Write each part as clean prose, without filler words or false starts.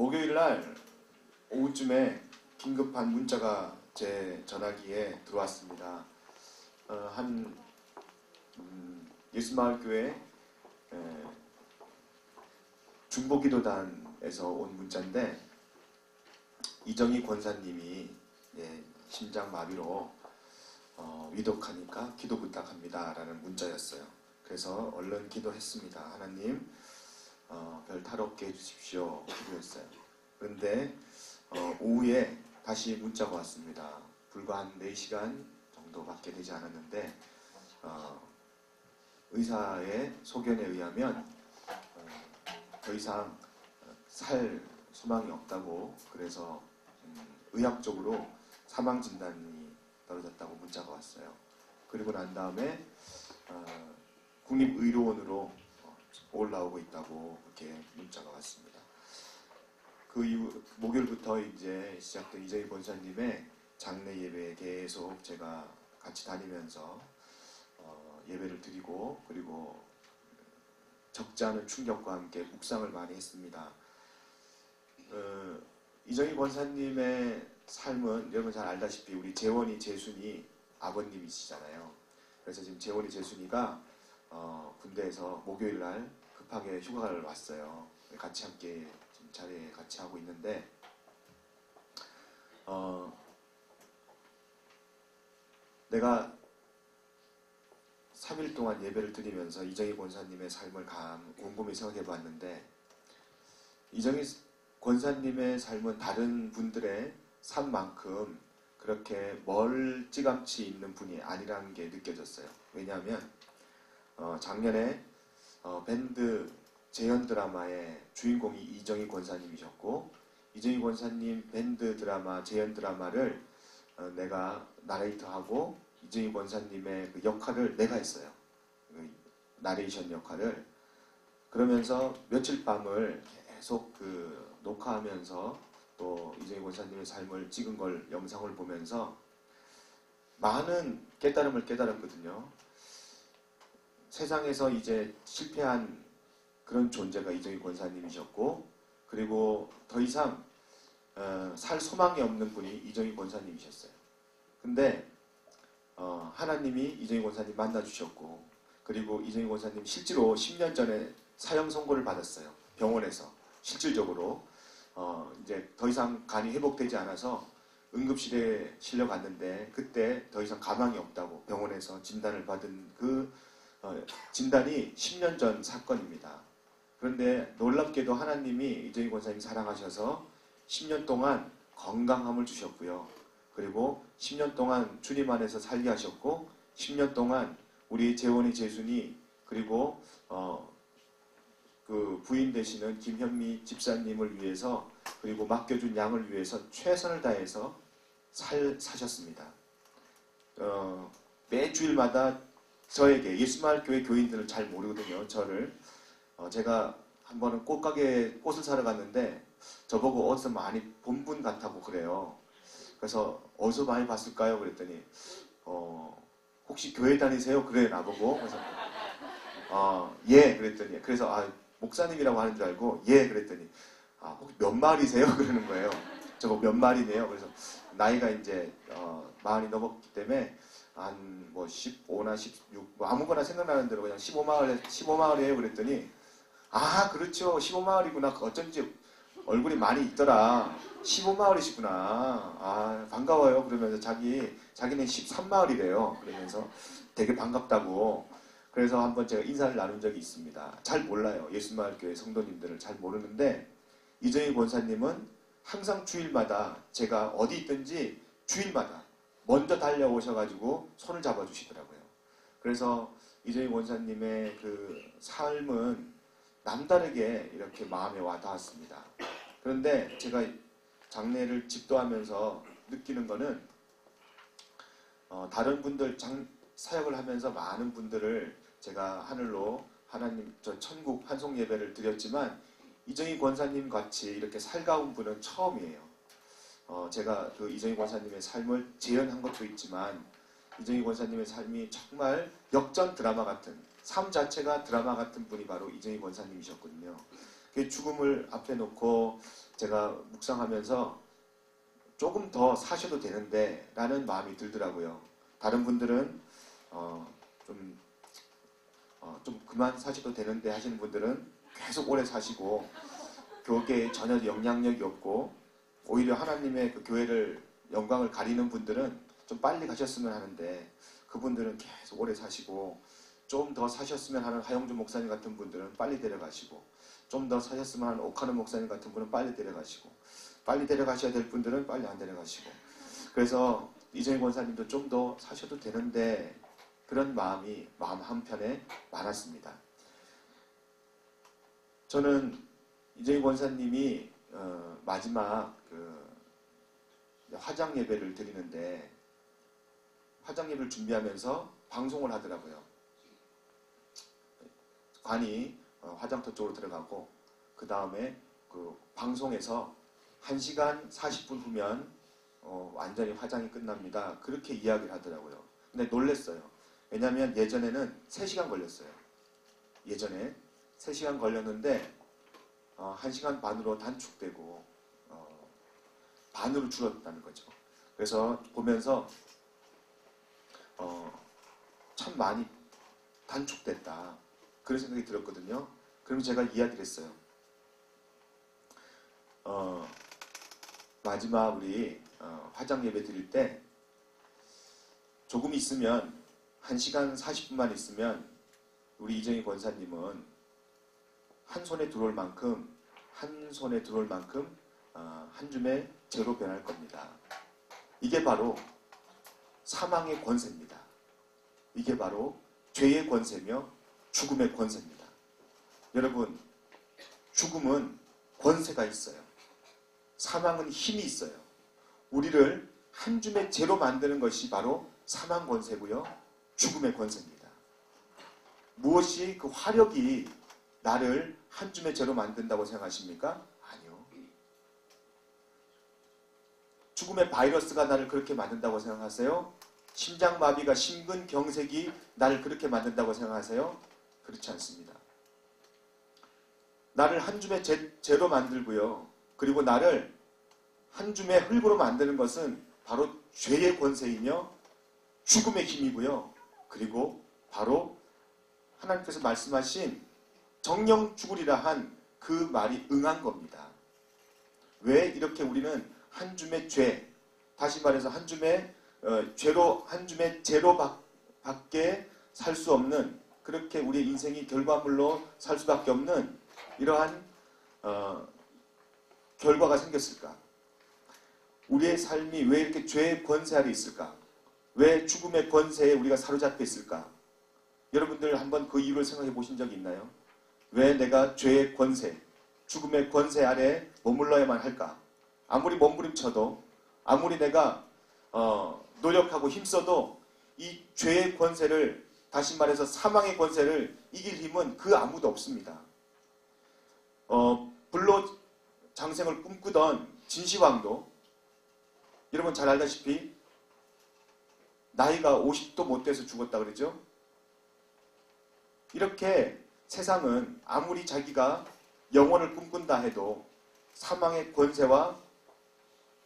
목요일 날 오후쯤에 긴급한 문자가 제 전화기에 들어왔습니다. 한 예수마을교회 중보기도단에서 온 문자인데, 이정희 권사님이 심장마비로 위독하니까 기도 부탁합니다 라는 문자였어요. 그래서 얼른 기도했습니다. 하나님 별 탈 없게 해주십시오 기도했어요. 그런데 오후에 다시 문자가 왔습니다. 불과 한 4시간 정도밖에 되지 않았는데 의사의 소견에 의하면 더 이상 살 소망이 없다고, 그래서 의학적으로 사망 진단이 떨어졌다고 문자가 왔어요. 그리고 난 다음에 국립의료원으로 올라오고 있다고 그렇게 문자가 왔습니다. 그 이후 목요일부터 이제 시작된 이정희 권사님의 장례 예배에 계속 제가 같이 다니면서 예배를 드리고, 그리고 적지 않은 충격과 함께 묵상을 많이 했습니다. 이정희 권사님의 삶은 여러분 잘 알다시피 우리 재원이 재순이 아버님이시잖아요. 그래서 지금 재원이 재순이가 군대에서 목요일 날 급하게 휴가를 왔어요. 같이 함께 지금 자리에 같이 하고 있는데, 내가 3일 동안 예배를 드리면서 이정희 권사님의 삶을 곰곰이 생각해 봤는데, 이정희 권사님의 삶은 다른 분들의 삶만큼 그렇게 멀찌감치 있는 분이 아니라는 게 느껴졌어요. 왜냐하면 작년에 밴드 재연 드라마의 주인공이 이정희 권사님이셨고, 이정희 권사님 밴드 드라마 재연 드라마를 내가 나레이터하고 이정희 권사님의 그 역할을 내가 했어요. 그 나레이션 역할을. 그러면서 며칠 밤을 계속 녹화하면서 또 이정희 권사님의 삶을 찍은 걸 영상을 보면서 많은 깨달음을 깨달았거든요. 세상에서 이제 실패한 그런 존재가 이정희 권사님이셨고, 그리고 더 이상 살 소망이 없는 분이 이정희 권사님이셨어요. 근데 하나님이 이정희 권사님 만나주셨고, 그리고 이정희 권사님 실제로 10년 전에 사형 선고를 받았어요. 병원에서 실질적으로 이제 더 이상 간이 회복되지 않아서 응급실에 실려갔는데, 그때 더 이상 가망이 없다고 병원에서 진단을 받은 그 진단이 10년 전 사건입니다. 그런데 놀랍게도 하나님이 이정희 권사님 사랑하셔서 10년 동안 건강함을 주셨고요. 그리고 10년 동안 주님 안에서 살게 하셨고, 10년 동안 우리 재원이 재순이, 그리고 그 부인 되시는 김현미 집사님을 위해서, 그리고 맡겨준 양을 위해서 최선을 다해서 사셨습니다. 매 주일마다 저에게, 예수마을 교회 교인들은 잘 모르거든요. 제가 한 번은 꽃가게에 꽃을 사러 갔는데 저보고 어디서 많이 본 분 같다고 그래요. 그래서 어디서 많이 봤을까요? 그랬더니 혹시 교회 다니세요? 그래 나보고. 그래서 예 그랬더니, 그래서 목사님이라고 하는 줄 알고 예 그랬더니 혹시 몇 마리세요? 그러는 거예요. 저거 몇 마리네요. 그래서 나이가 이제 40이 넘었기 때문에 한 뭐 15나 16 뭐 아무거나 생각나는 대로 그냥 15마을이에요. 그랬더니 그렇죠, 15마을이구나. 어쩐지 얼굴이 많이 있더라. 15마을이시구나. 반가워요. 그러면서 자기는 13마을이래요. 그러면서 되게 반갑다고. 그래서 한번 제가 인사를 나눈 적이 있습니다. 잘 몰라요. 예수마을교회 성도님들을 잘 모르는데, 이정희 권사님은 항상 주일마다 제가 어디 있든지 주일마다 먼저 달려오셔가지고 손을 잡아주시더라고요. 그래서 이정희 권사님의 그 삶은 남다르게 이렇게 마음에 와닿았습니다. 그런데 제가 장례를 집도하면서 느끼는 거는 다른 분들 사역을 하면서 많은 분들을 제가 하늘로 하나님 천국 환송 예배를 드렸지만, 이정희 권사님 같이 이렇게 살가운 분은 처음이에요. 제가 그 이정희 권사님의 삶을 재현한 것도 있지만, 이정희 권사님의 삶이 정말 역전 드라마 같은, 삶 자체가 드라마 같은 분이 바로 이정희 권사님이셨거든요. 그 죽음을 앞에 놓고 제가 묵상하면서 조금 더 사셔도 되는데 라는 마음이 들더라고요. 다른 분들은 좀 그만 사셔도 되는데 하시는 분들은 계속 오래 사시고 교계에 전혀 영향력이 없고 오히려 하나님의 그 교회를 영광을 가리는 분들은 좀 빨리 가셨으면 하는데 그분들은 계속 오래 사시고 좀 더 사셨으면 하는 하영주 목사님 같은 분들은 빨리 데려가시고 좀 더 사셨으면 하는 오카노 목사님 같은 분은 빨리 데려가시고 빨리 데려가셔야 될 분들은 빨리 안 데려가시고 그래서 이정희 권사님도 좀 더 사셔도 되는데 그런 마음이 마음 한편에 많았습니다. 저는 이정희 권사님이 마지막 화장 예배를 드리는데 화장 예배를 준비하면서 방송을 하더라고요. 관이 화장터 쪽으로 들어가고 그 다음에 그 방송에서 1시간 40분 후면 완전히 화장이 끝납니다. 그렇게 이야기를 하더라고요. 근데 놀랬어요. 왜냐하면 예전에는 3시간 걸렸어요. 예전에 3시간 걸렸는데 1시간 반으로 단축되고 반으로 줄었다는 거죠. 그래서 보면서 참 많이 단축됐다. 그런 생각이 들었거든요. 그럼 제가 이야기를 했어요. 마지막 우리 화장 예배 드릴 때 조금 있으면 1시간 40분만 있으면 우리 이정희 권사님은 한 손에 들어올 만큼 한 줌의 재로 변할 겁니다. 이게 바로 사망의 권세입니다. 이게 바로 죄의 권세며 죽음의 권세입니다. 여러분, 죽음은 권세가 있어요. 사망은 힘이 있어요. 우리를 한 줌의 재로 만드는 것이 바로 사망 권세고요. 죽음의 권세입니다. 무엇이 그 화력이 나를 한 줌의 재로 만든다고 생각하십니까? 아니요. 죽음의 바이러스가 나를 그렇게 만든다고 생각하세요? 심장마비가 심근경색이 나를 그렇게 만든다고 생각하세요? 그렇지 않습니다. 나를 한 줌의 재로 만들고요. 그리고 나를 한 줌의 흙으로 만드는 것은 바로 죄의 권세이며 죽음의 힘이고요. 그리고 바로 하나님께서 말씀하신 정령 죽으리라 한 그 말이 응한 겁니다. 왜 이렇게 우리는 한 줌의 죄, 다시 말해서 한 줌의 죄로 밖에 살 수 없는, 그렇게 우리의 인생이 결과물로 살 수밖에 없는 이러한 결과가 생겼을까? 우리의 삶이 왜 이렇게 죄의 권세 아래 있을까? 왜 죽음의 권세에 우리가 사로잡혀 있을까? 여러분들 한번 그 이유를 생각해 보신 적이 있나요? 왜 내가 죄의 권세, 죽음의 권세 아래 머물러야만 할까? 아무리 몸부림쳐도, 아무리 내가 노력하고 힘써도 이 죄의 권세를, 다시 말해서 사망의 권세를 이길 힘은 그 아무도 없습니다. 불로 장생을 꿈꾸던 진시황도 여러분 잘 알다시피 나이가 50도 못 돼서 죽었다 그러죠. 이렇게 세상은 아무리 자기가 영원을 꿈꾼다 해도 사망의 권세와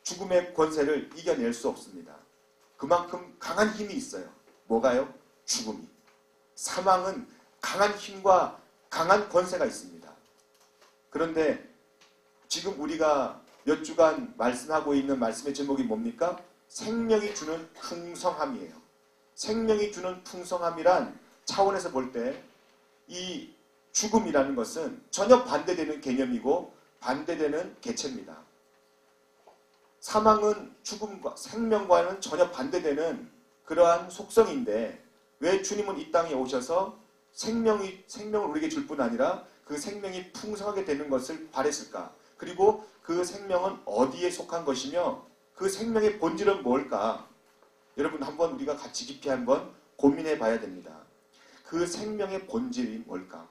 죽음의 권세를 이겨낼 수 없습니다. 그만큼 강한 힘이 있어요. 뭐가요? 죽음이. 사망은 강한 힘과 강한 권세가 있습니다. 그런데 지금 우리가 몇 주간 말씀하고 있는 말씀의 제목이 뭡니까? 생명이 주는 풍성함이에요. 생명이 주는 풍성함이란 차원에서 볼 때 이 죽음이라는 것은 전혀 반대되는 개념이고 반대되는 개체입니다. 사망은 죽음과 생명과는 전혀 반대되는 그러한 속성인데 왜 주님은 이 땅에 오셔서 생명을 우리에게 줄 뿐 아니라 그 생명이 풍성하게 되는 것을 바랬을까? 그리고 그 생명은 어디에 속한 것이며 그 생명의 본질은 뭘까? 여러분 한번 우리가 같이 깊이 한번 고민해 봐야 됩니다. 그 생명의 본질이 뭘까?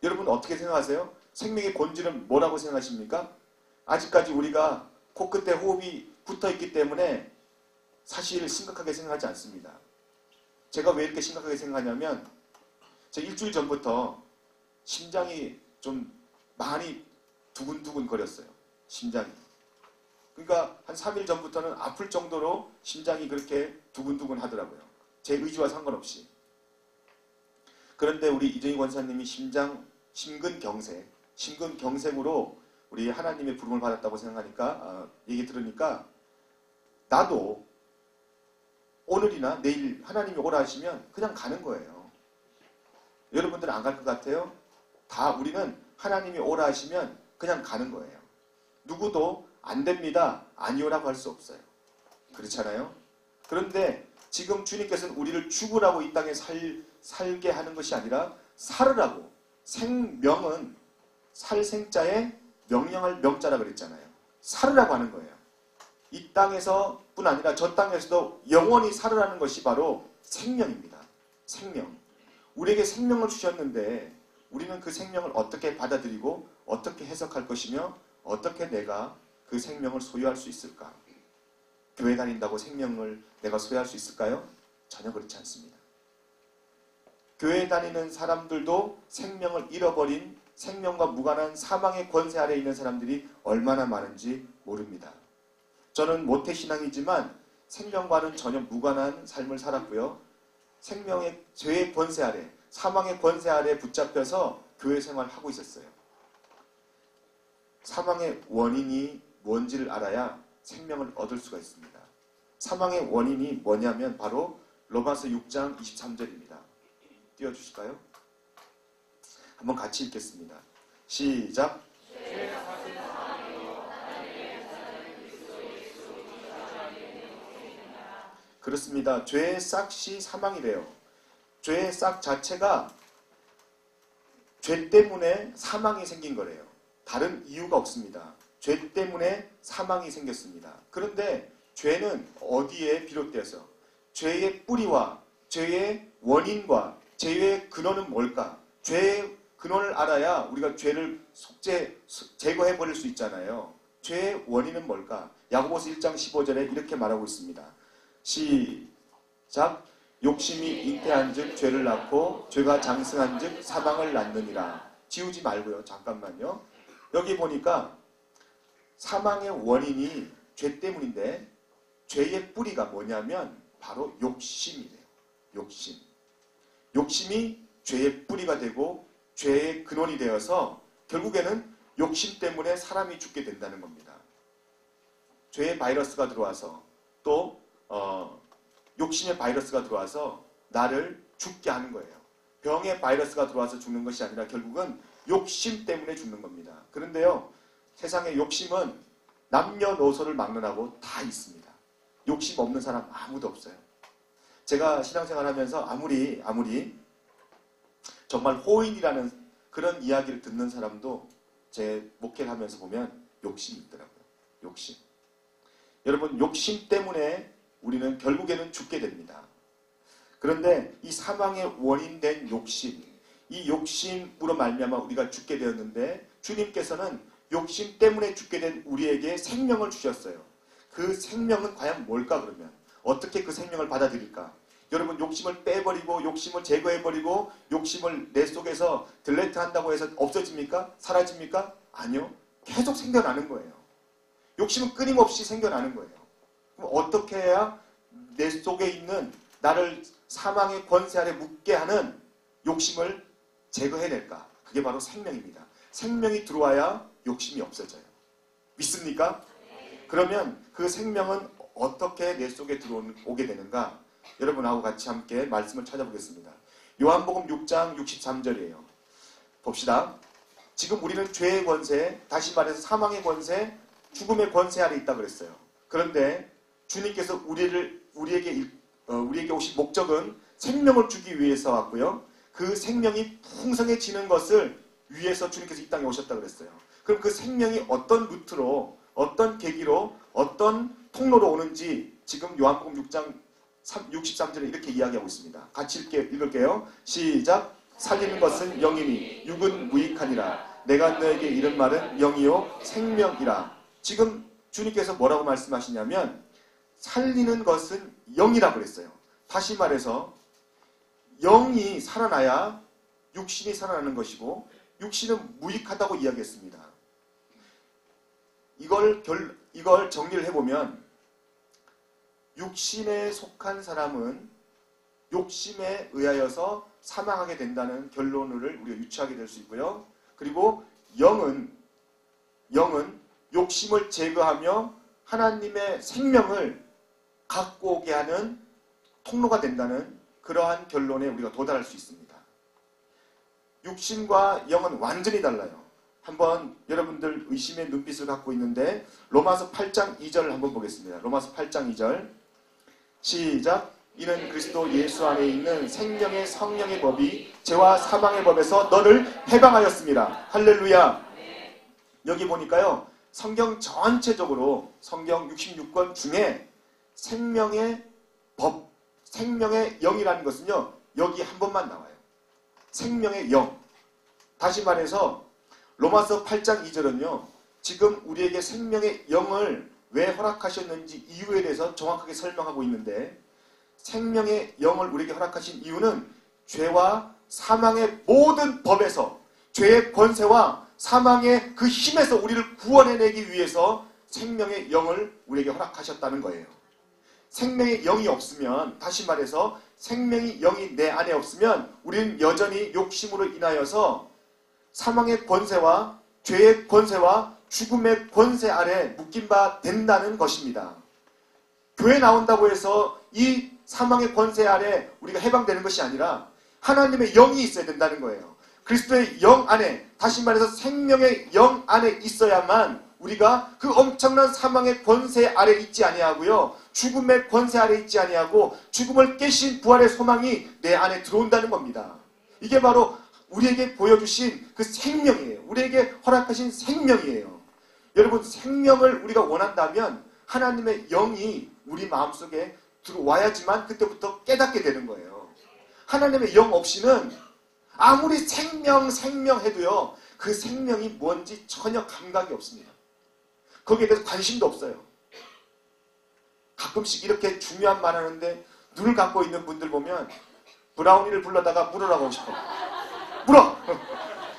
여러분 어떻게 생각하세요? 생명의 본질은 뭐라고 생각하십니까? 아직까지 우리가 코끝에 호흡이 붙어있기 때문에 사실 심각하게 생각하지 않습니다. 제가 왜 이렇게 심각하게 생각하냐면 제가 일주일 전부터 심장이 좀 많이 두근두근 거렸어요. 심장이. 그러니까 한 3일 전부터는 아플 정도로 심장이 그렇게 두근두근 하더라고요. 제 의지와 상관없이. 그런데 우리 이정희 권사님이 심근경색으로 우리 하나님의 부름을 받았다고 생각하니까 얘기 들으니까 나도 오늘이나 내일 하나님이 오라 하시면 그냥 가는 거예요. 여러분들은 안 갈 것 같아요? 다 우리는 하나님이 오라 하시면 그냥 가는 거예요. 누구도 안 됩니다, 아니오라고 할 수 없어요. 그렇잖아요? 그런데 지금 주님께서는 우리를 죽으라고 이 땅에 살게 하는 것이 아니라 살으라고. 생명은 살생자에 명령할 명자라 그랬잖아요. 살으라고 하는 거예요. 이 땅에서 뿐 아니라 저 땅에서도 영원히 살으라는 것이 바로 생명입니다. 생명. 우리에게 생명을 주셨는데 우리는 그 생명을 어떻게 받아들이고 어떻게 해석할 것이며 어떻게 내가 그 생명을 소유할 수 있을까? 교회 다닌다고 생명을 내가 소유할 수 있을까요? 전혀 그렇지 않습니다. 교회 다니는 사람들도 생명을 잃어버린 생명과 무관한 사망의 권세 아래에 있는 사람들이 얼마나 많은지 모릅니다. 저는 모태신앙이지만 생명과는 전혀 무관한 삶을 살았고요. 생명의 죄의 권세 아래, 사망의 권세 아래 붙잡혀서 교회 생활을 하고 있었어요. 사망의 원인이 뭔지를 알아야 생명을 얻을 수가 있습니다. 사망의 원인이 뭐냐면 바로 로마서 6장 23절입니다. 띄워주실까요? 한번 같이 읽겠습니다. 시작! 그렇습니다. 죄의 싹이 사망이래요. 죄의 싹 자체가 죄 때문에 사망이 생긴 거래요. 다른 이유가 없습니다. 죄 때문에 사망이 생겼습니다. 그런데 죄는 어디에 비롯돼서 죄의 뿌리와 죄의 원인과 죄의 근원은 뭘까? 죄의 근원을 알아야 우리가 죄를 제거해버릴 수 있잖아요. 죄의 원인은 뭘까? 야고보서 1장 15절에 이렇게 말하고 있습니다. 시작! 욕심이 잉태한 즉 죄를 낳고 죄가 장성한 즉 사망을 낳느니라. 지우지 말고요. 잠깐만요. 여기 보니까 사망의 원인이 죄 때문인데 죄의 뿌리가 뭐냐면 바로 욕심이래요. 욕심. 욕심이 죄의 뿌리가 되고 죄의 근원이 되어서 결국에는 욕심 때문에 사람이 죽게 된다는 겁니다. 죄의 바이러스가 들어와서 또 욕심의 바이러스가 들어와서 나를 죽게 하는 거예요. 병의 바이러스가 들어와서 죽는 것이 아니라 결국은 욕심 때문에 죽는 겁니다. 그런데요, 세상에 욕심은 남녀노소를 막론하고 다 있습니다. 욕심 없는 사람 아무도 없어요. 제가 신앙생활하면서 아무리 정말 호인이라는 그런 이야기를 듣는 사람도 제 목회를 하면서 보면 욕심이 있더라고요. 욕심. 여러분, 욕심 때문에 우리는 결국에는 죽게 됩니다. 그런데 이 사망의 원인된 욕심, 이 욕심으로 말미암아 우리가 죽게 되었는데 주님께서는 욕심 때문에 죽게 된 우리에게 생명을 주셨어요. 그 생명은 과연 뭘까 그러면? 어떻게 그 생명을 받아들일까? 여러분, 욕심을 빼버리고 욕심을 제거해버리고 욕심을 내 속에서 딜레트 한다고 해서 없어집니까? 사라집니까? 아니요. 계속 생겨나는 거예요. 욕심은 끊임없이 생겨나는 거예요. 그럼 어떻게 해야 내 속에 있는 나를 사망의 권세 아래 묻게 하는 욕심을 제거해낼까? 그게 바로 생명입니다. 생명이 들어와야 욕심이 없어져요. 믿습니까? 그러면 그 생명은 어떻게 내 속에 들어오게 되는가? 여러분하고 같이 함께 말씀을 찾아보겠습니다. 요한복음 6장 63절이에요. 봅시다. 지금 우리는 죄의 권세, 다시 말해서 사망의 권세, 죽음의 권세 아래 있다고 그랬어요. 그런데 주님께서 우리에게 오신 목적은 생명을 주기 위해서 왔고요. 그 생명이 풍성해지는 것을 위해서 주님께서 이 땅에 오셨다고 그랬어요. 그럼 그 생명이 어떤 루트로, 어떤 계기로, 어떤 통로로 오는지 지금 요한복음 6장 63절에 이렇게 이야기하고 있습니다. 같이 읽을게요. 시작! 살리는 것은 영이니 육은 무익하니라. 내가 너에게 이른 말은 영이요 생명이라. 지금 주님께서 뭐라고 말씀하시냐면 살리는 것은 영이라고 그랬어요. 다시 말해서 영이 살아나야 육신이 살아나는 것이고 육신은 무익하다고 이야기했습니다. 이걸 정리를 해보면 육신에 속한 사람은 욕심에 의하여서 사망하게 된다는 결론을 우리가 유추하게 될 수 있고요. 그리고 영은 욕심을 제거하며 하나님의 생명을 갖고 오게 하는 통로가 된다는 그러한 결론에 우리가 도달할 수 있습니다. 육신과 영은 완전히 달라요. 한번 여러분들 의심의 눈빛을 갖고 있는데 로마서 8장 2절을 한번 보겠습니다. 로마서 8장 2절 시작. 이는 그리스도 예수 안에 있는 생명의 성령의 법이 죄와 사망의 법에서 너를 해방하였습니다. 할렐루야. 여기 보니까요. 성경 전체적으로 성경 66권 중에 생명의 법, 생명의 영이라는 것은요. 여기 한 번만 나와요. 생명의 영. 다시 말해서 로마서 8장 2절은요. 지금 우리에게 생명의 영을 왜 허락하셨는지 이유에 대해서 정확하게 설명하고 있는데 생명의 영을 우리에게 허락하신 이유는 죄와 사망의 모든 법에서 죄의 권세와 사망의 그 힘에서 우리를 구원해내기 위해서 생명의 영을 우리에게 허락하셨다는 거예요. 생명의 영이 없으면 다시 말해서 생명의 영이 내 안에 없으면 우리는 여전히 욕심으로 인하여서 사망의 권세와 죄의 권세와 죽음의 권세 아래 묶인 바 된다는 것입니다. 교회 나온다고 해서 이 사망의 권세 아래 우리가 해방되는 것이 아니라 하나님의 영이 있어야 된다는 거예요. 그리스도의 영 안에, 다시 말해서 생명의 영 안에 있어야만 우리가 그 엄청난 사망의 권세 아래 있지 아니하고요. 죽음의 권세 아래 있지 아니하고 죽음을 깨신 부활의 소망이 내 안에 들어온다는 겁니다. 이게 바로 우리에게 보여주신 그 생명이에요. 우리에게 허락하신 생명이에요. 여러분, 생명을 우리가 원한다면 하나님의 영이 우리 마음속에 들어와야지만 그때부터 깨닫게 되는 거예요. 하나님의 영 없이는 아무리 생명 해도요. 그 생명이 뭔지 전혀 감각이 없습니다. 거기에 대해서 관심도 없어요. 가끔씩 이렇게 중요한 말 하는데 눈을 감고 있는 분들 보면 브라우니를 불러다가 물으라고 하고 싶어. 물어!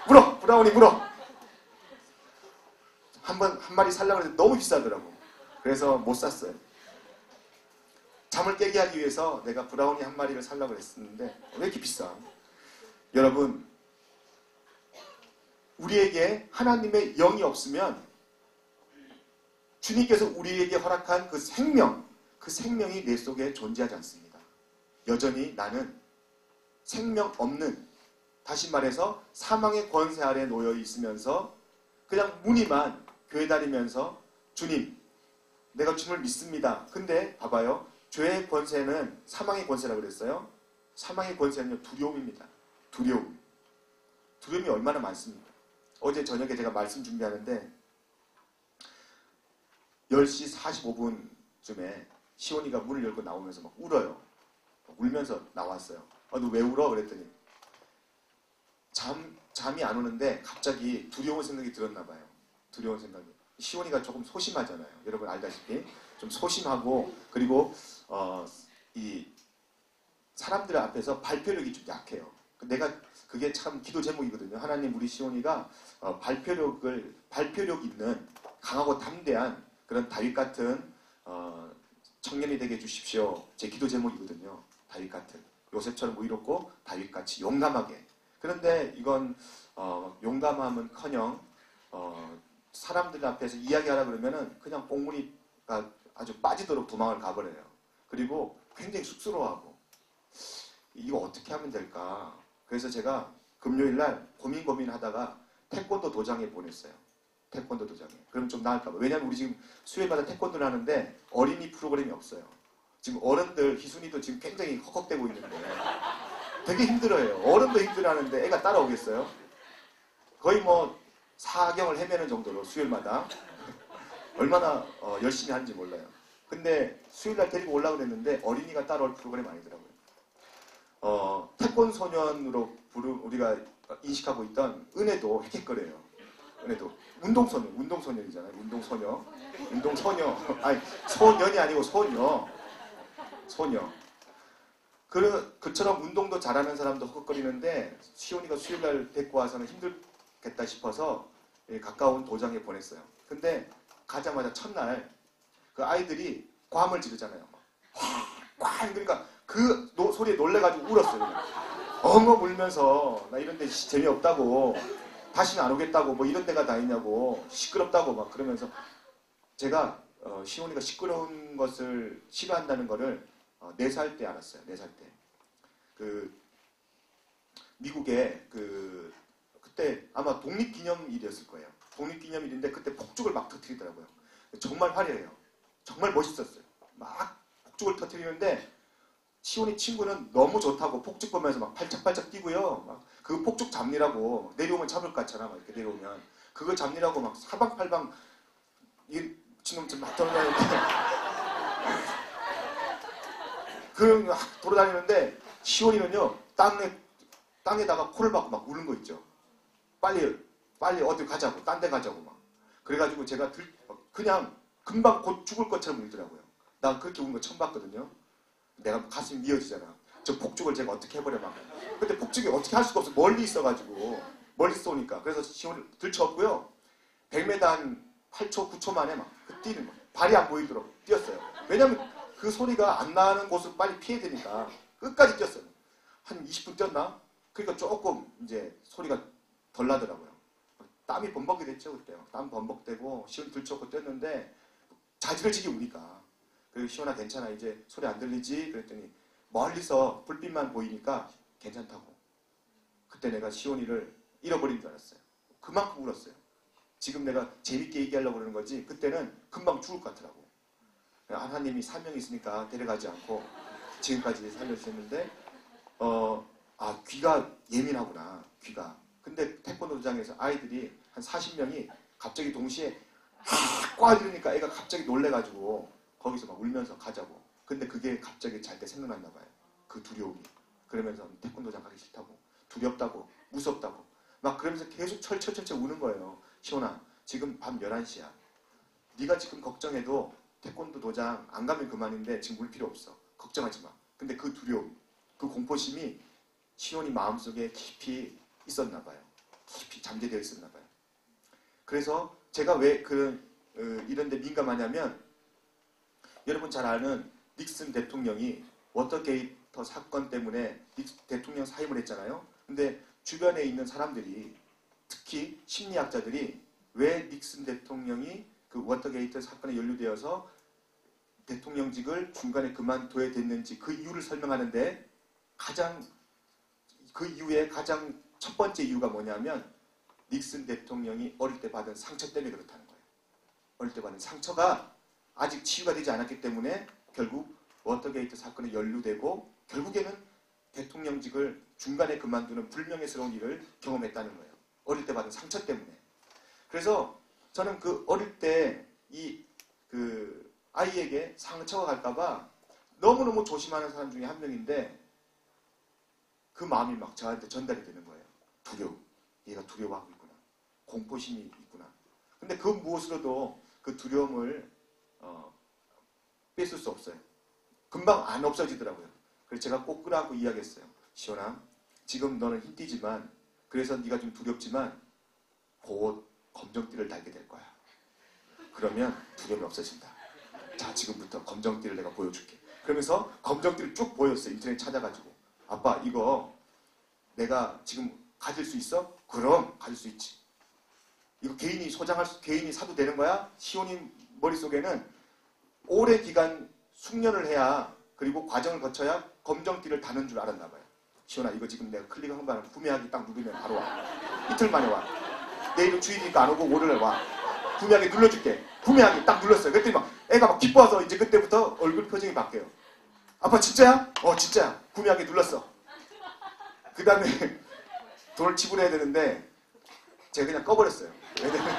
물어! 브라우니 물어! 한 마리 살려고 했는데 너무 비싸더라고. 그래서 못 샀어요. 잠을 깨게 하기 위해서 내가 브라우니 한 마리를 살려고 했었는데 왜 이렇게 비싸? 여러분, 우리에게 하나님의 영이 없으면 주님께서 우리에게 허락한 그 생명이 내 속에 존재하지 않습니다. 여전히 나는 생명 없는, 다시 말해서 사망의 권세 아래 놓여 있으면서 그냥 무늬만 교회 다니면서 주님, 내가 주님을 믿습니다. 근데 봐봐요. 죄의 권세는 사망의 권세라고 그랬어요. 사망의 권세는요, 두려움입니다. 두려움이 얼마나 많습니까? 어제 저녁에 제가 말씀 준비하는데 10시 45분쯤에 시온이가 문을 열고 나오면서 막 울어요. 울면서 나왔어요. 너 왜 울어? 그랬더니 잠이 안 오는데 갑자기 두려운 생각이 들었나 봐요. 두려운 생각이. 시온이가 조금 소심하잖아요. 여러분 알다시피 좀 소심하고 그리고 이 사람들 앞에서 발표력이 좀 약해요. 내가 그게 참 기도 제목이거든요. 하나님, 우리 시온이가 발표력 있는 강하고 담대한 그런 다윗 같은 청년이 되게 해주십시오. 제 기도 제목이거든요. 다윗 같은, 요셉처럼 의롭고 다윗같이 용감하게. 그런데 이건 용감함은커녕 사람들 앞에서 이야기하라 그러면은 그냥 꽁무니가 아주 빠지도록 도망을 가버려요. 그리고 굉장히 쑥스러워하고 이거 어떻게 하면 될까? 그래서 제가 금요일날 고민하다가 태권도 도장에 보냈어요. 태권도 도장에. 그럼 좀 나을까 봐. 왜냐면 우리 지금 수요일마다 태권도를 하는데 어린이 프로그램이 없어요. 지금 어른들, 희순이도 지금 굉장히 헉헉대고 있는데 되게 힘들어요. 어른도 힘들어하는데 애가 따라오겠어요? 거의 뭐 사경을 헤매는 정도로 수요일마다 얼마나 열심히 하는지 몰라요. 근데 수요일날 데리고 올라고 그랬는데 어린이가 따라올 프로그램 아니더라고요. 태권 소년으로 우리가 인식하고 있던 은혜도 헥헥거려요. 은혜도 운동소년이잖아요. 운동소녀. 아니, 소년이 아니고 소녀. 그처럼 운동도 잘하는 사람도 헉헉거리는데 시온이가 수요일날 데리고 와서는 가져가겠다 싶어서 가까운 도장에 보냈어요. 근데 가자마자 첫날 그 아이들이 괌을 지르잖아요. 꽝! 그러니까 그 소리에 놀래가지고 울었어요. 그냥. 엉엉 울면서 나 이런 데 재미없다고, 다시는 안 오겠다고, 뭐 이런 데가 다 있냐고, 시끄럽다고 막 그러면서, 제가 시온이가 시끄러운 것을 싫어한다는 거를 4살 때 알았어요. 4살 때. 그 미국에 그때 아마 독립기념일이었을 거예요. 독립기념일인데 그때 폭죽을 막 터뜨리더라고요. 정말 화려해요. 정말 멋있었어요. 막 폭죽을 터뜨리는데 시온이 친구는 너무 좋다고 폭죽 보면서 막 팔짝팔짝 뛰고요. 막 그 폭죽 잡느라고 내려오면 잡을 것 같잖아. 막 이렇게 내려오면 그거 잡느라고 막 사방팔방 이 친구들 막 돌아다니는데 그 돌아다니는데 시온이는요 땅에다가 코를 박고 막 우는 거 있죠. 빨리 어디 가자고, 딴 데 가자고 막. 그래가지고 제가 그냥 금방 곧 죽을 것처럼 울더라고요. 나 그렇게 우는 거 처음 봤거든요. 내가 가슴이 미어지잖아. 저 폭죽을 제가 어떻게 해버려 막. 근데 폭죽이 어떻게 할 수가 없어. 멀리 있어가지고. 멀리 쏘니까. 그래서 시온을 들쳐왔고요. 100m 한 8초, 9초 만에 막 뛰는 거예요. 발이 안 보이도록 뛰었어요. 왜냐면 그 소리가 안 나는 곳을 빨리 피해야 되니까 끝까지 뛰었어요. 한 20분 뛰었나? 그러니까 조금 이제 소리가 덜 나더라고요. 땀이 범벅이 됐죠 그때. 땀 범벅되고 시온 들쳐오고 뛰었는데 자지러지게 우니까. 그리고 시온아 괜찮아 이제 소리 안 들리지? 그랬더니 멀리서 불빛만 보이니까 괜찮다고. 그때 내가 시온이를 잃어버린 줄 알았어요. 그만큼 울었어요. 지금 내가 재밌게 얘기하려고 그러는 거지 그때는 금방 죽을 것 같더라고. 하나님이 사명이 있으니까 데려가지 않고 지금까지 살려주셨는데 귀가 예민하구나. 귀가. 근데 태권도장에서 아이들이 한 40명이 갑자기 동시에 꽉 이러니까 애가 갑자기 놀래가지고 거기서 막 울면서 가자고. 근데 그게 갑자기 잘 때 생각났나 봐요. 그 두려움이. 그러면서 태권도장 가기 싫다고. 두렵다고. 무섭다고. 막 그러면서 계속 철철철철 우는 거예요. 시온아 지금 밤 11시야. 네가 지금 걱정해도 태권도 도장 안 가면 그만인데 지금 울 필요 없어. 걱정하지 마. 근데 그 두려움, 그 공포심이 시온이 마음속에 깊이 있었나 봐요. 깊이 잠재되어 있었나 봐요. 그래서 제가 왜 이런 데 민감하냐면 여러분 잘 아는 닉슨 대통령이 워터게이트 사건 때문에 대통령 사임을 했잖아요. 근데 주변에 있는 사람들이 특히 심리학자들이 왜 닉슨 대통령이 그 워터게이트 사건에 연루되어서 대통령직을 중간에 그만둬야 됐는지 그 이유를 설명하는데 그 이유의 가장 첫 번째 이유가 뭐냐면 닉슨 대통령이 어릴 때 받은 상처 때문에 그렇다는 거예요. 어릴 때 받은 상처가 아직 치유가 되지 않았기 때문에 결국 워터게이트 사건에 연루되고 결국에는 대통령직을 중간에 그만두는 불명예스러운 일을 경험했다는 거예요. 어릴 때 받은 상처 때문에. 그래서 저는 그 어릴 때 그 아이에게 상처가 갈까봐 너무너무 조심하는 사람 중에 한 명인데 그 마음이 막 저한테 전달이 되는 거예요. 두려움. 얘가 두려워하고 있구나. 공포심이 있구나. 근데 그 무엇으로도 그 두려움을 뺏을 수 없어요. 금방 안 없어지더라고요. 그래서 제가 꼭 끄라고 이야기했어요. 시온아, 지금 너는 흰띠지만 그래서 네가 좀 두렵지만 곧 검정띠를 달게 될 거야. 그러면 두려움이 없어진다. 자, 지금부터 검정띠를 내가 보여줄게. 그러면서 검정띠를 쭉 보였어요. 인터넷 찾아가지고. 아빠, 이거 내가 지금 가질 수 있어? 그럼 가질 수 있지. 이거 개인이 사도 되는 거야? 시온이 머릿속에는 오랜 기간 숙련을 해야 그리고 과정을 거쳐야 검정띠를 다는 줄 알았나 봐요. 시온아, 이거 지금 내가 클릭한 바람 구매하기 딱 누르면 바로 와. 이틀 만에 와. 내일은 주일이니까 안 오고 월요일에 와. 구매하기 눌러줄게. 구매하기 딱 눌렀어요. 그랬더니 막 애가 막 기뻐서 이제 그때부터 얼굴 표정이 바뀌어요. 아빠 진짜야? 진짜야. 구매하기 눌렀어. 그 다음에 돈을 지불해야 되는데 제가 그냥 꺼버렸어요. 왜냐면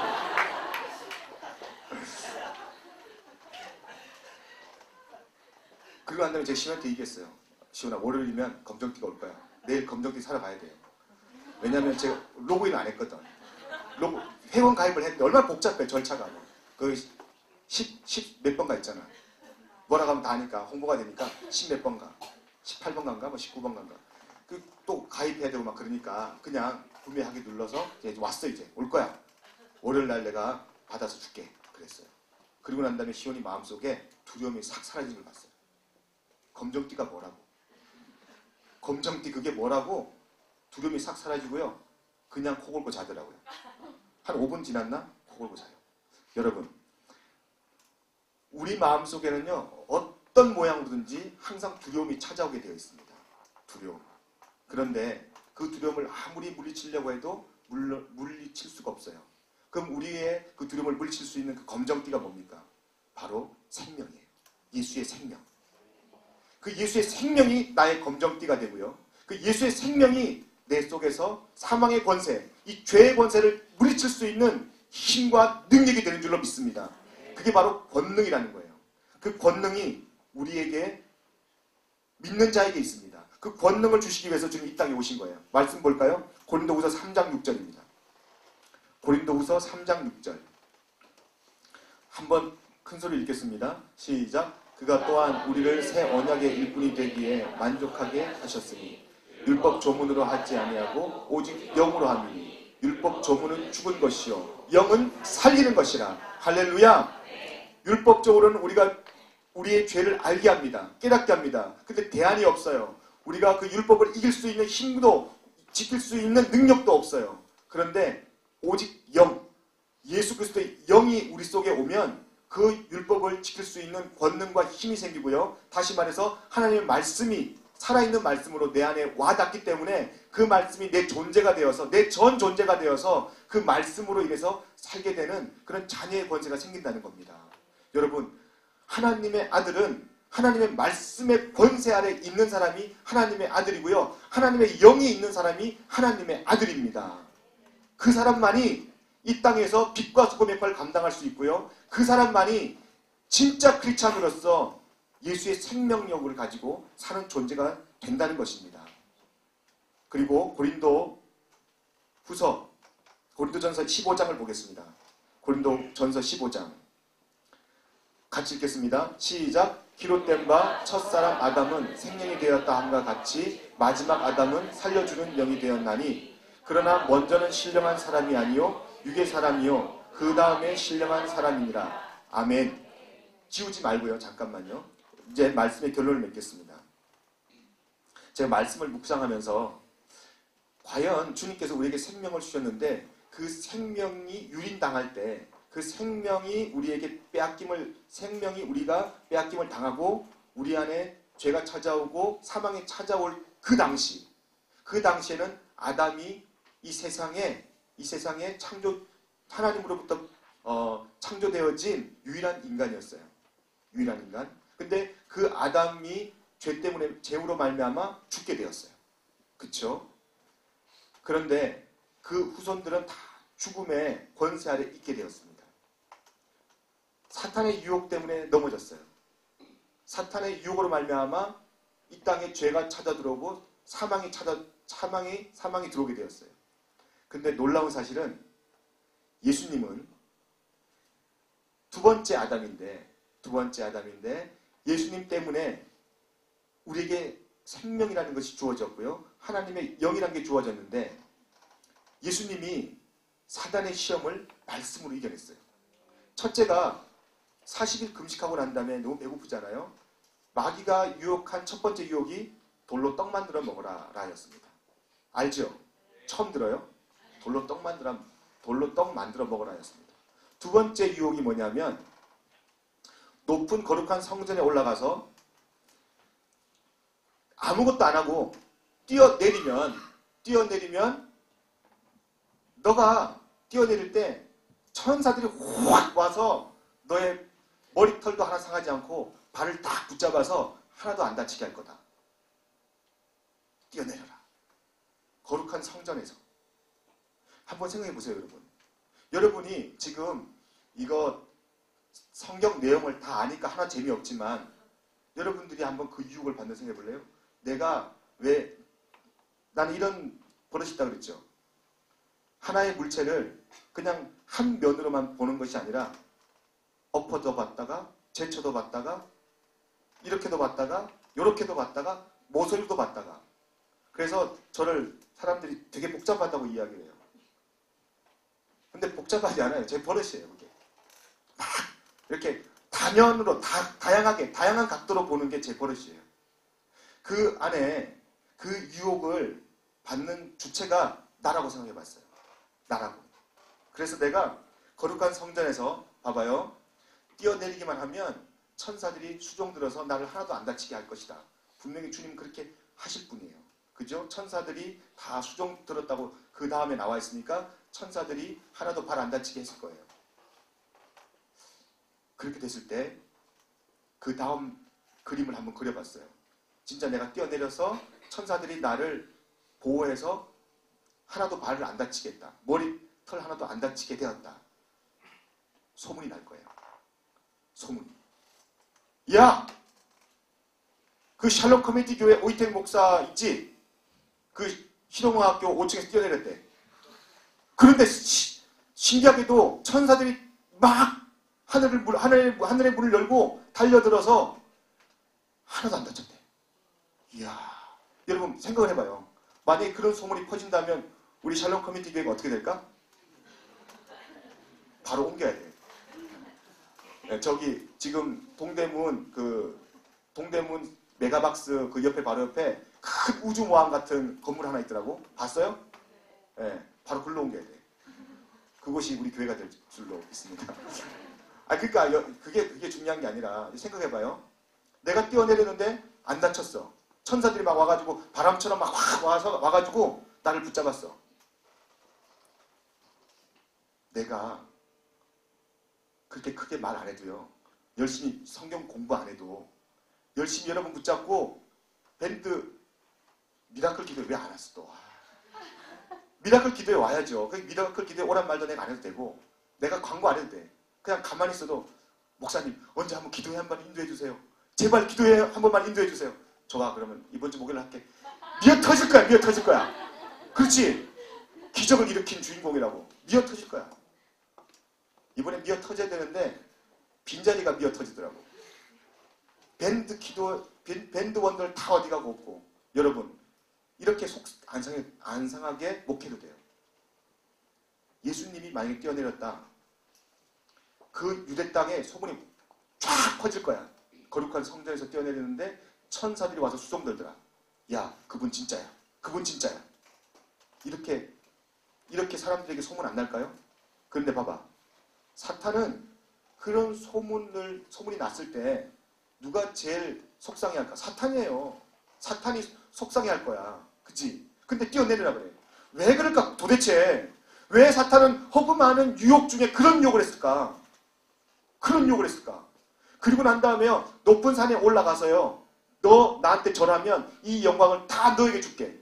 그리고 난 다음에 제가 시온한테 얘기했어요. 시온아, 월요일이면 검정띠가 올 거야. 내일 검정띠 사러 가야 돼요. 왜냐면 제가 로그인 안 했거든. 회원 가입을 했는데 얼마나 복잡해 절차가. 그 10 몇 번가 있잖아. 뭐라고 하면 다 하니까 홍보가 되니까 10 몇 번가. 18번가인가 뭐 19번가인가. 또 가입해야 되고 막 그러니까 그냥 구매하기 눌러서 이제 왔어. 이제 올 거야. 월요일 날 내가 받아서 줄게. 그랬어요. 그리고 난 다음에 시온이 마음속에 두려움이 싹 사라진 걸 봤어요. 검정띠가 뭐라고? 검정띠 그게 뭐라고? 두려움이 싹 사라지고요. 그냥 코 골고 자더라고요. 한 5분 지났나? 코 골고 자요. 여러분, 우리 마음속에는요. 어떤 모양으로든지 항상 두려움이 찾아오게 되어 있습니다. 두려움. 그런데 그 두려움을 아무리 물리치려고 해도 물리칠 수가 없어요. 그럼 우리의 그 두려움을 물리칠 수 있는 그 검정띠가 뭡니까? 바로 생명이에요. 예수의 생명. 그 예수의 생명이 나의 검정띠가 되고요. 그 예수의 생명이 내 속에서 사망의 권세, 이 죄의 권세를 물리칠 수 있는 힘과 능력이 되는 줄로 믿습니다. 그게 바로 권능이라는 거예요. 그 권능이 우리에게 믿는 자에게 있습니다. 그 권능을 주시기 위해서 지금 이 땅에 오신 거예요. 말씀 볼까요? 고린도후서 3장 6절입니다. 고린도후서 3장 6절. 한번 큰 소리 읽겠습니다. 시작. 그가 또한 우리를 새 언약의 일꾼이 되기에 만족하게 하셨으니 율법 조문으로 하지 아니하고 오직 영으로 함이니 율법 조문은 죽은 것이요 영은 살리는 것이라. 할렐루야. 율법적으로는 우리가 우리의 죄를 알게 합니다. 깨닫게 합니다. 근데 대안이 없어요. 우리가 그 율법을 이길 수 있는 힘도 지킬 수 있는 능력도 없어요. 그런데 오직 영, 예수 그리스도의 영이 우리 속에 오면 그 율법을 지킬 수 있는 권능과 힘이 생기고요. 다시 말해서 하나님의 말씀이 살아있는 말씀으로 내 안에 와닿기 때문에 그 말씀이 내 존재가 되어서 내 전 존재가 되어서 그 말씀으로 인해서 살게 되는 그런 자녀의 권세가 생긴다는 겁니다. 여러분, 하나님의 아들은 하나님의 말씀의 권세 아래 있는 사람이 하나님의 아들이고요. 하나님의 영이 있는 사람이 하나님의 아들입니다. 그 사람만이 이 땅에서 빛과 소금의 역할을 감당할 수 있고요. 그 사람만이 진짜 크리스찬으로서 예수의 생명력을 가지고 사는 존재가 된다는 것입니다. 그리고 고린도전서 15장을 보겠습니다. 고린도전서 15장 같이 읽겠습니다. 시작. 기록된 바 첫사람 아담은 생명이 되었다 함과 같이 마지막 아담은 살려주는 영이 되었나니 그러나 먼저는 신령한 사람이 아니요 육의 사람이요 그 다음에 신령한 사람이니라. 아멘. 지우지 말고요. 잠깐만요. 이제 말씀의 결론을 맺겠습니다. 제가 말씀을 묵상하면서 과연 주님께서 우리에게 생명을 주셨는데 그 생명이 유린당할 때 그 생명이 우리에게 우리가 빼앗김을 당하고 우리 안에 죄가 찾아오고 사망이 찾아올 그 당시에는 아담이 이 세상에 하나님으로부터 창조되어진 유일한 인간이었어요. 유일한 인간. 근데 그 아담이 죄 때문에 죄로 말미암아 죽게 되었어요. 그렇죠? 그런데 그 후손들은 다 죽음의 권세 아래 있게 되었습니다. 사탄의 유혹 때문에 넘어졌어요. 사탄의 유혹으로 말미암아 이 땅에 죄가 찾아들어오고 사망이 들어오게 되었어요. 근데 놀라운 사실은 예수님은 두 번째 아담인데 예수님 때문에 우리에게 생명이라는 것이 주어졌고요. 하나님의 영이라는 게 주어졌는데 예수님이 사단의 시험을 말씀으로 이겨냈어요. 첫째가 40일 금식하고 난 다음에 너무 배고프잖아요. 마귀가 유혹한 첫 번째 유혹이 돌로 떡 만들어 먹어라 라였습니다. 알죠? 처음 들어요? 돌로 떡 만들어 먹어라 였습니다. 두 번째 유혹이 뭐냐면 높은 거룩한 성전에 올라가서 아무것도 안 하고 뛰어내리면 너가 뛰어내릴 때 천사들이 확 와서 너의 머리털도 하나 상하지 않고 발을 딱 붙잡아서 하나도 안 다치게 할 거다. 뛰어내려라. 거룩한 성전에서. 한번 생각해 보세요, 여러분. 여러분이 지금 이거 성경 내용을 다 아니까 하나 재미없지만 여러분들이 한번 그 유혹을 받는 생각해 볼래요? 나는 이런 버릇이 있다고 그랬죠. 하나의 물체를 그냥 한 면으로만 보는 것이 아니라 엎어도 봤다가 제쳐도 봤다가 이렇게도 봤다가 이렇게도 봤다가 모서리도 봤다가 그래서 저를 사람들이 되게 복잡하다고 이야기를 해요. 근데 복잡하지 않아요. 제 버릇이에요. 그게. 막 이렇게 다면으로 다양하게 다양한 각도로 보는 게 제 버릇이에요. 그 안에 그 유혹을 받는 주체가 나라고 생각해 봤어요. 나라고. 그래서 내가 거룩한 성전에서 봐봐요. 뛰어내리기만 하면 천사들이 수종 들어서 나를 하나도 안 다치게 할 것이다. 분명히 주님 그렇게 하실 분이에요. 그죠? 천사들이 다 수종 들었다고 그 다음에 나와 있으니까 천사들이 하나도 발 안 다치게 했을 거예요. 그렇게 됐을 때 그 다음 그림을 한번 그려봤어요. 진짜 내가 뛰어내려서 천사들이 나를 보호해서 하나도 발을 안 다치겠다. 머리털 하나도 안 다치게 되었다. 소문이 날 거예요. 소문이. 야! 그 샬롬 커뮤니티 교회 오이택 목사 있지? 그 실용화학교 5층에서 뛰어내렸대. 그런데 신기하게도 천사들이 막 하늘의 문을 열고 달려들어서 하나도 안 다쳤대. 이야. 여러분 생각을 해봐요. 만약에 그런 소문이 퍼진다면 우리 샬롬 커뮤니티 교회가 어떻게 될까? 바로 옮겨야 돼. 네, 저기 지금 동대문 메가박스 그 옆에 바로 옆에 큰 우주모함 같은 건물 하나 있더라고. 봤어요? 네, 바로 글로 옮겨야 돼. 그곳이 우리 교회가 될 줄로 있습니다. 그러니까 그게 중요한 게 아니라 생각해봐요. 내가 뛰어내렸는데 안 다쳤어. 천사들이 막 와가지고 바람처럼 막 확 와가지고 나를 붙잡았어. 내가 그렇게 크게 말 안 해도요. 열심히 성경 공부 안 해도 열심히 여러분 붙잡고 밴드 미라클 기도에 왜 안 왔어 또. 미라클 기도에 와야죠. 그 미라클 기도에 오란 말도 내가 안 해도 되고 내가 광고 안 해도 돼. 그냥 가만히 있어도 목사님 언제 한번 기도회 한번 인도해 주세요. 제발 기도회 한 번만 인도해 주세요. 좋아 그러면 이번 주 목요일 할게. 미어 터질 거야. 미어 터질 거야. 그렇지. 기적을 일으킨 주인공이라고. 미어 터질 거야. 이번에 미어 터져야 되는데 빈자리가 미어 터지더라고. 밴드 원들 다 어디 가고 없고. 여러분 이렇게 속 안 상하게 목회도 돼요. 예수님이 만약에 뛰어내렸다. 그 유대 땅에 소문이 쫙 퍼질 거야. 거룩한 성전에서 뛰어내리는데 천사들이 와서 수종 들더라. 야 그분 진짜야. 그분 진짜야. 이렇게 사람들에게 소문 안 날까요? 그런데 봐봐. 사탄은 그런 소문이 났을 때 누가 제일 속상해할까? 사탄이에요. 사탄이 속상해할 거야. 그치? 근데 뛰어내리라 그래. 왜 그럴까? 도대체 왜 사탄은 허구 많은 유혹 중에 그런 유혹을 했을까? 그런 유혹을 했을까? 그리고 난 다음에 높은 산에 올라가서요. 너 나한테 절하면 이 영광을 다 너에게 줄게.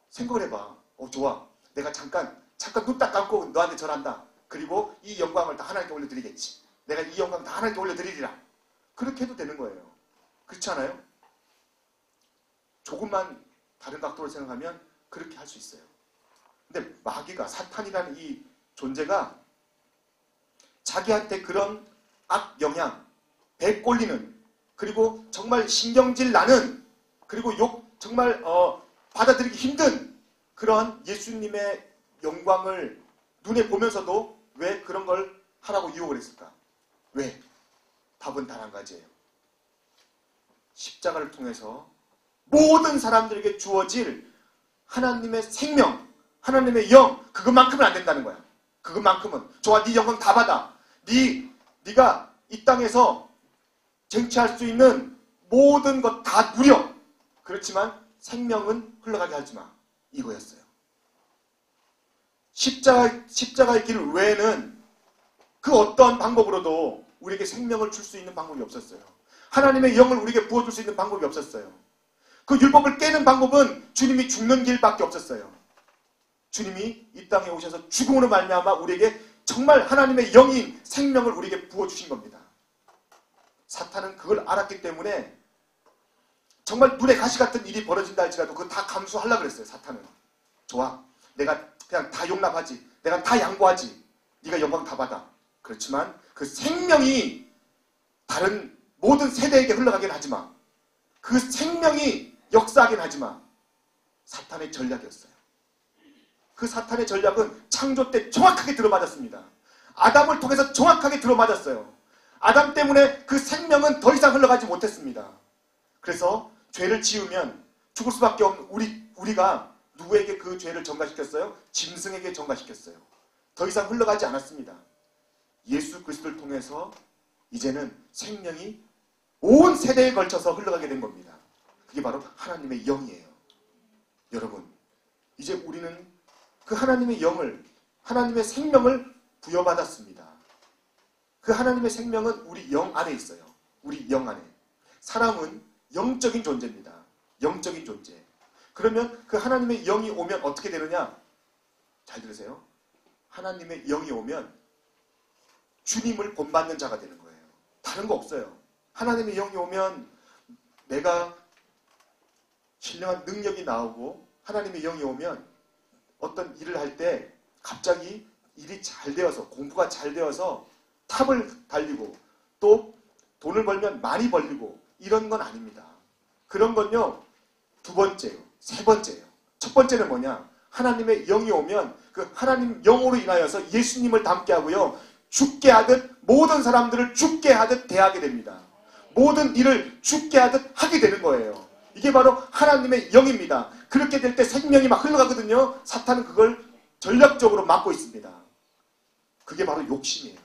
생각을 해봐. 좋아. 내가 잠깐 눈 딱 감고 너한테 절한다. 그리고 이 영광을 다 하나님께 올려드리겠지. 내가 이 영광 다 하나님께 올려드리리라. 그렇게 해도 되는 거예요. 그렇지 않아요? 조금만 다른 각도로 생각하면 그렇게 할 수 있어요. 근데 마귀가 사탄이라는 이 존재가 자기한테 그런 악영향, 배 꼴리는 그리고 정말 신경질 나는 그리고 정말 받아들이기 힘든 그런 예수님의 영광을 눈에 보면서도 왜 그런 걸 하라고 유혹을 했을까? 왜? 답은 단 한 가지예요. 십자가를 통해서 모든 사람들에게 주어질 하나님의 생명, 하나님의 영, 그것만큼은 안 된다는 거야. 그것만큼은. 좋아, 네 영광 다 받아. 네가 이 땅에서 쟁취할 수 있는 모든 것 다 누려. 그렇지만 생명은 흘러가게 하지 마. 이거였어요. 십자가의 길 외에는 그 어떤 방법으로도 우리에게 생명을 줄 수 있는 방법이 없었어요. 하나님의 영을 우리에게 부어줄 수 있는 방법이 없었어요. 그 율법을 깨는 방법은 주님이 죽는 길밖에 없었어요. 주님이 이 땅에 오셔서 죽음으로 말미암아 우리에게 정말 하나님의 영인 생명을 우리에게 부어주신 겁니다. 사탄은 그걸 알았기 때문에 정말 눈에 가시 같은 일이 벌어진다 할지라도 그거 다 감수하려고 그랬어요. 사탄은. 좋아. 내가 그냥 다 용납하지. 내가 다 양보하지. 네가 영광 다 받아. 그렇지만 그 생명이 다른 모든 세대에게 흘러가긴 하지 마. 그 생명이 역사하긴 하지 마. 사탄의 전략이었어요. 그 사탄의 전략은 창조 때 정확하게 들어맞았습니다. 아담을 통해서 정확하게 들어맞았어요. 아담 때문에 그 생명은 더 이상 흘러가지 못했습니다. 그래서 죄를 지으면 죽을 수밖에 없는 우리가 누구에게 그 죄를 전가시켰어요? 짐승에게 전가시켰어요. 더 이상 흘러가지 않았습니다. 예수 그리스도를 통해서 이제는 생명이 온 세대에 걸쳐서 흘러가게 된 겁니다. 그게 바로 하나님의 영이에요. 여러분, 이제 우리는 그 하나님의 영을, 하나님의 생명을 부여받았습니다. 그 하나님의 생명은 우리 영 안에 있어요. 우리 영 안에. 사람은 영적인 존재입니다. 영적인 존재. 그러면 그 하나님의 영이 오면 어떻게 되느냐? 잘 들으세요. 하나님의 영이 오면 주님을 본받는 자가 되는 거예요. 다른 거 없어요. 하나님의 영이 오면 내가 신령한 능력이 나오고, 하나님의 영이 오면 어떤 일을 할 때 갑자기 일이 잘 되어서, 공부가 잘 되어서 탑을 달리고 또 돈을 벌면 많이 벌리고 이런 건 아닙니다. 그런 건요, 두 번째요, 세 번째요. 첫 번째는 뭐냐? 하나님의 영이 오면 그 하나님 영으로 인하여서 예수님을 닮게 하고요, 죽게 하듯 모든 사람들을 죽게 하듯 대하게 됩니다. 모든 일을 죽게 하듯 하게 되는 거예요. 이게 바로 하나님의 영입니다. 그렇게 될 때 생명이 막 흘러가거든요. 사탄은 그걸 전략적으로 막고 있습니다. 그게 바로 욕심이에요.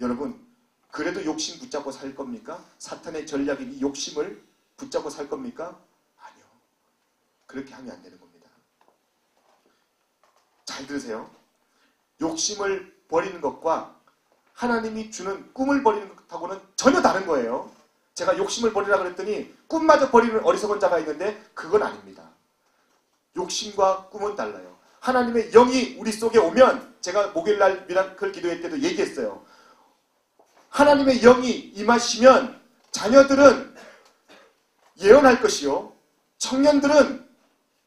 여러분, 그래도 욕심 붙잡고 살 겁니까? 사탄의 전략인 이 욕심을 붙잡고 살 겁니까? 아니요. 그렇게 하면 안 되는 겁니다. 잘 들으세요. 욕심을 버리는 것과 하나님이 주는 꿈을 버리는 것하고는 전혀 다른 거예요. 제가 욕심을 버리라 그랬더니 꿈마저 버리는 어리석은 자가 있는데 그건 아닙니다. 욕심과 꿈은 달라요. 하나님의 영이 우리 속에 오면, 제가 목요일날 미라클 기도회 때도 얘기했어요. 하나님의 영이 임하시면 자녀들은 예언할 것이요, 청년들은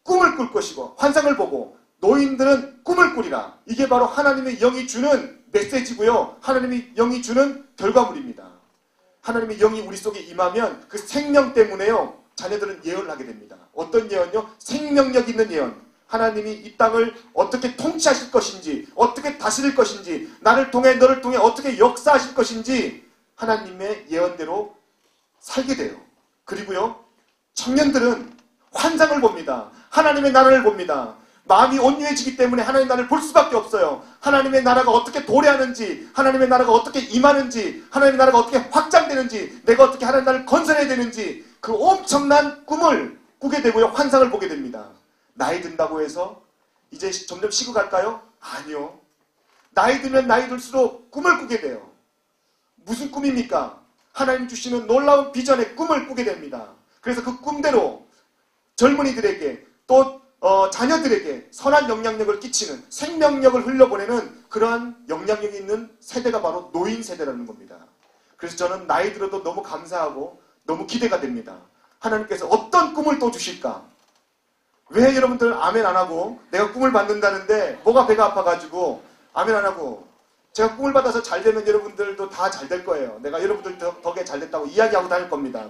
꿈을 꿀 것이고 환상을 보고, 노인들은 꿈을 꾸리라. 이게 바로 하나님의 영이 주는 메시지고요, 하나님의 영이 주는 결과물입니다. 하나님의 영이 우리 속에 임하면 그 생명 때문에요, 자녀들은 예언을 하게 됩니다. 어떤 예언요? 생명력 있는 예언. 하나님이 이 땅을 어떻게 통치하실 것인지, 어떻게 다스릴 것인지, 나를 통해 너를 통해 어떻게 역사하실 것인지 하나님의 예언대로 살게 돼요. 그리고요, 청년들은 환상을 봅니다. 하나님의 나라를 봅니다. 마음이 온유해지기 때문에 하나님의 나라를 볼 수밖에 없어요. 하나님의 나라가 어떻게 도래하는지, 하나님의 나라가 어떻게 임하는지, 하나님의 나라가 어떻게 확장되는지, 내가 어떻게 하나님의 나라를 건설해야 되는지, 그 엄청난 꿈을 꾸게 되고요, 환상을 보게 됩니다. 나이 든다고 해서 이제 점점 식어갈까요? 아니요. 나이 들면 나이 들수록 꿈을 꾸게 돼요. 무슨 꿈입니까? 하나님 주시는 놀라운 비전의 꿈을 꾸게 됩니다. 그래서 그 꿈대로 젊은이들에게 또 자녀들에게 선한 영향력을 끼치는, 생명력을 흘려보내는 그러한 영향력이 있는 세대가 바로 노인 세대라는 겁니다. 그래서 저는 나이 들어도 너무 감사하고 너무 기대가 됩니다. 하나님께서 어떤 꿈을 또 주실까? 왜 여러분들 아멘 안 하고, 내가 꿈을 받는다는데 뭐가 배가 아파가지고 아멘 안 하고, 제가 꿈을 받아서 잘 되면 여러분들도 다 잘 될 거예요. 내가 여러분들 덕에 잘 됐다고 이야기하고 다닐 겁니다.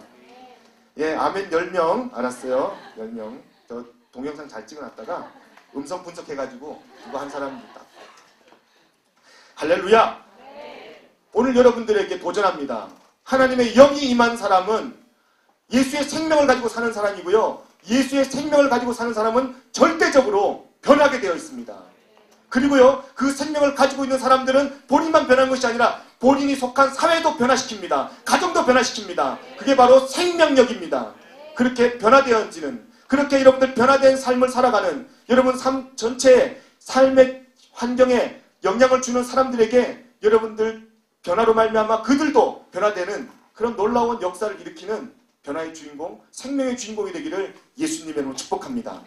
예, 아멘 10명 알았어요. 10명. 저 동영상 잘 찍어놨다가 음성 분석해가지고 그거 한 사람 딱. 할렐루야. 오늘 여러분들에게 도전합니다. 하나님의 영이 임한 사람은 예수의 생명을 가지고 사는 사람이고요, 예수의 생명을 가지고 사는 사람은 절대적으로 변하게 되어 있습니다. 그리고요, 그 생명을 가지고 있는 사람들은 본인만 변한 것이 아니라 본인이 속한 사회도 변화시킵니다. 가정도 변화시킵니다. 그게 바로 생명력입니다. 그렇게 변화되어지는, 그렇게 여러분들 변화된 삶을 살아가는, 여러분 삶 전체의 삶의 환경에 영향을 주는 사람들에게 여러분들 변화로 말미암아 그들도 변화되는 그런 놀라운 역사를 일으키는 변화의 주인공, 생명의 주인공이 되기를 예수님의 이름으로 축복합니다.